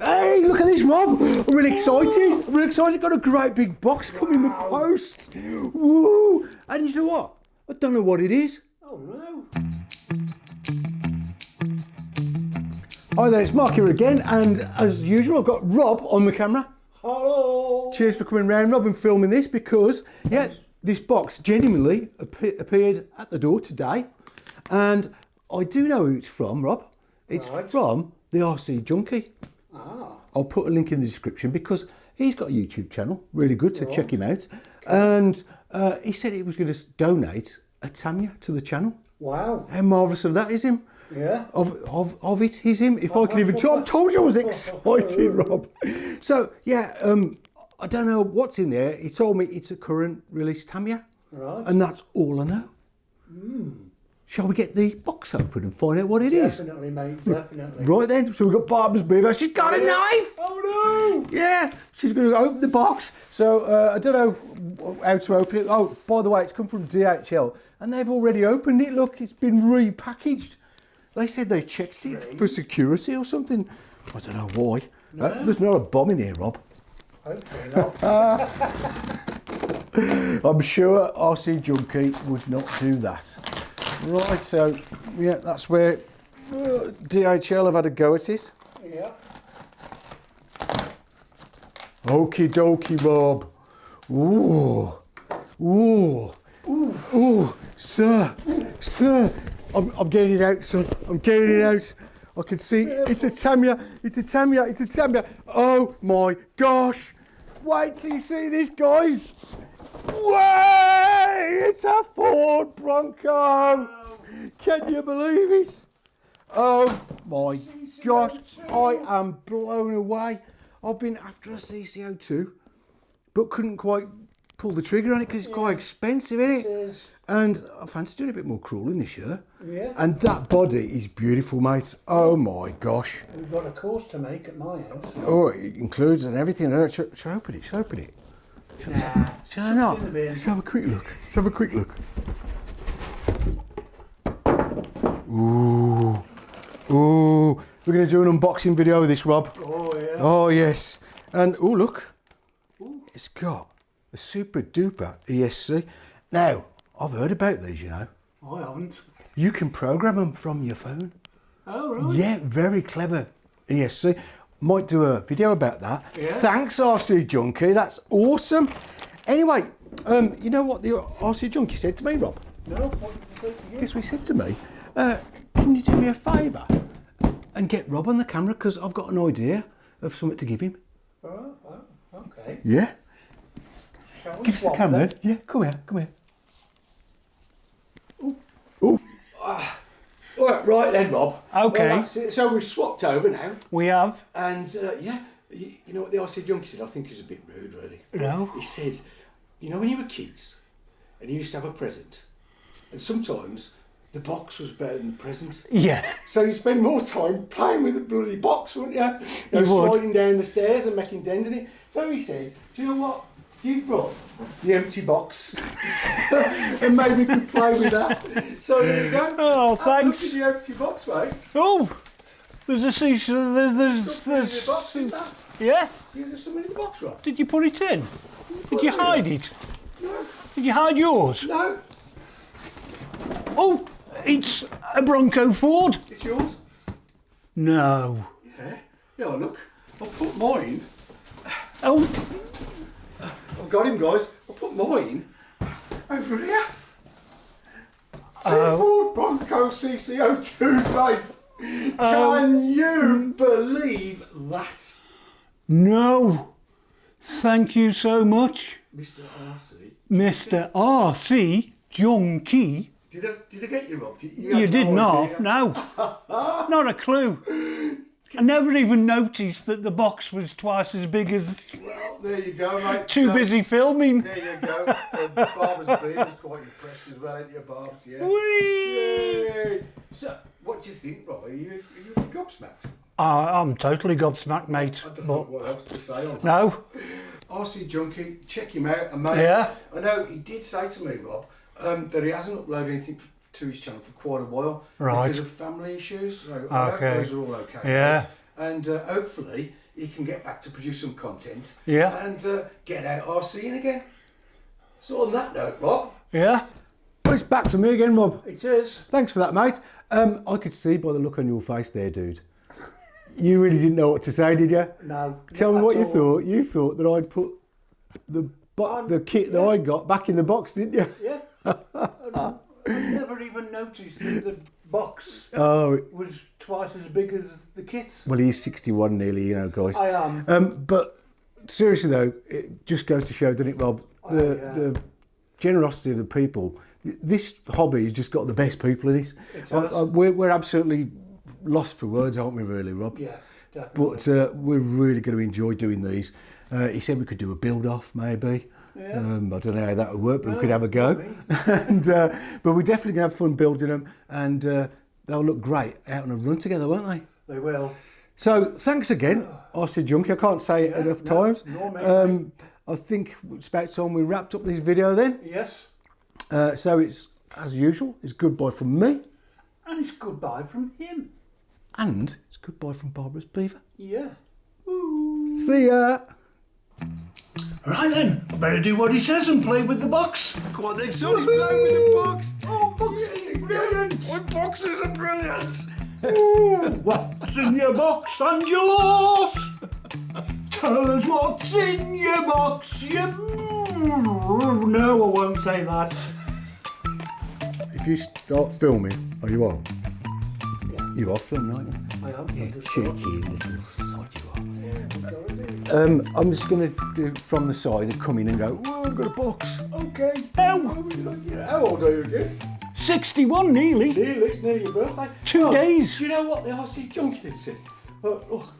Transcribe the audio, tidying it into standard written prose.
Hey, look at this, Rob. I'm really excited. I'm really excited. Got a great big box coming in the post. Woo! And you know what? I don't know what it is. Oh no. Hi there, it's Mark here again, and as usual, I've got Rob on the camera. Hello. Cheers for coming round, Rob, and filming this because, yeah, this box genuinely appeared at the door today, and I do know who it's from, Rob. It's from the RC-Junky. Ah. I'll put a link in the description because he's got a YouTube channel, really good, so check him out. And he said he was going to donate a Tamiya to the channel. Wow. How marvellous of that is him. Yeah. Of it is him. If I can even I told you I was excited, Rob. So yeah, I don't know what's in there. He told me it's a current release Tamiya. Right. And that's all I know. Shall we get the box open and find out what it is? Definitely, mate, definitely. Right then, so we've got Barbara's beaver. She's got a knife! Oh no! Yeah, she's going to open the box. So I don't know how to open it. Oh, by the way, it's come from DHL and they've already opened it. Look, it's been repackaged. They said they checked it for security or something. I don't know why. No. There's not a bomb in here, Rob. Hopefully not. I'm sure RC-Junky would not do that. Right, so yeah, that's where DHL have had a go at it. Yeah. Okie dokie, Rob. Ooh, ooh, ooh, sir, I'm getting it out, son. I'm getting it out. I can see it's a Tamiya. It's a Tamiya. It's a Tamiya. Oh my gosh! Wait till you see this, guys. Way! It's a Ford Bronco. Can you believe it? Oh my gosh! I am blown away. I've been after a CC02, but couldn't quite pull the trigger on it because it's quite expensive, isn't it? And I fancy doing a bit more crawling this year. Yeah. And that body is beautiful, mate. Oh my gosh. We've got a course to make at my house. Oh, it includes and everything. Should I open it? Should I open it? Should I not? Let's have a quick look. Let's have a quick look. Ooh. Ooh. We're going to do an unboxing video of this, Rob. Oh, yeah. Oh, yes. And, oh, look. Ooh. It's got a super duper ESC. Now, I've heard about these, you know. I haven't. You can program them from your phone. Oh, really? Yeah, very clever ESC. Might do a video about that. Yeah. Thanks, RC-Junky. That's awesome. Anyway, you know what the RC-Junky said to me, Rob? No, what did you say to you? Guess what he said to me? Can you do me a favour and get Rob on the camera because I've got an idea of something to give him. Oh, okay. Yeah? Shall we Give us the swap camera. then? Yeah, come here, come here. Oh. All right then, Rob. Okay. Well, that's it. So we've swapped over now. We have. And yeah, you know what the RC-Junky said? I think is a bit rude, really. No. He said, you know when you were kids and you used to have a present and sometimes the box was better than the present? Yeah. So you spend more time playing with the bloody box, wouldn't you? You know, sliding down the stairs and making dents in it. So he said, do you know what? You brought the empty box and maybe we could play with that. So there you go. Oh, thanks. Look at the empty box, mate. Oh, there's a seashell. Something in the box, isn't that? Yeah. Is there something in the box, Rob? Did you put it in? Did you hide it? No. Did you hide yours? No. Oh, it's a Bronco Ford. It's yours? No. Yeah. Yeah, look. I'll put mine. Oh, I've got him, guys. I'll put mine over here. Two Ford Bronco CC02s, mate. Can you believe that? no. Thank you so much, Mr. RC. Mr. RC-Junky. Did I get you, Rob? You did not. No. Not a clue. I never even noticed that the box was twice as big as... Well, there you go, mate. Too busy filming. There you go. Barbara's being quite impressed as well, ain't you, Barb's? Yeah. Whee! Yay. So, what do you think, Rob? Are you gobsmacked? I'm totally gobsmacked, mate. I don't know what else to say on that. No. RC-Junky, check him out, amazing. Yeah. I know he did say to me, Rob, that he hasn't uploaded anything to his channel for quite a while Right. because of family issues. So I hope those are all okay. Yeah. and hopefully he can get back to produce some content. Yeah. And get out RCing again. So on that note, Rob. Yeah. Well, it's back to me again, Rob. It is. Thanks for that, mate. I could see by the look on your face there, dude. You really didn't know what to say, did you? No. Tell me what you thought. You thought that I'd put the kit that I got back in the box, didn't you? Yeah. I never even noticed that the box was twice as big as the kit. Well, he's 61 nearly, you know, guys. I am. But seriously though, it just goes to show, doesn't it, Rob? The generosity of the people. This hobby has just got the best people in it. We're absolutely lost for words, aren't we, really, Rob? Yeah, definitely. But we're really going to enjoy doing these. He said we could do a build-off, maybe. Yeah. I don't know how that would work, but we could have a go. And but we're definitely going to have fun building them, and they'll look great out on a run together, won't they? They will. So thanks again, RC-Junky. I can't say it enough times. I think it's about time we wrapped up this video then. Yes. So it's, as usual, it's goodbye from me. And it's goodbye from him. And it's goodbye from Barbara's Beaver. Yeah. Ooh. See ya. Right then, I better do what he says and play with the box. Come on then, son, he's playing with the box. Oh, boxes are brilliant. My boxes are brilliant. Ooh, what's in your box and you laugh? Tell us what's in your box. No, I won't say that. If you start filming, are you on? Yeah. You're off filming, aren't you? I am. Yeah, cheeky little sod you are. I'm just going to do it from the side and come in and go, whoa, I've got a box. Okay. How? How old are you again? 61 nearly. Nearly, it's nearly your birthday. 2 days. Do you know what the RC-Junky did say? Oh,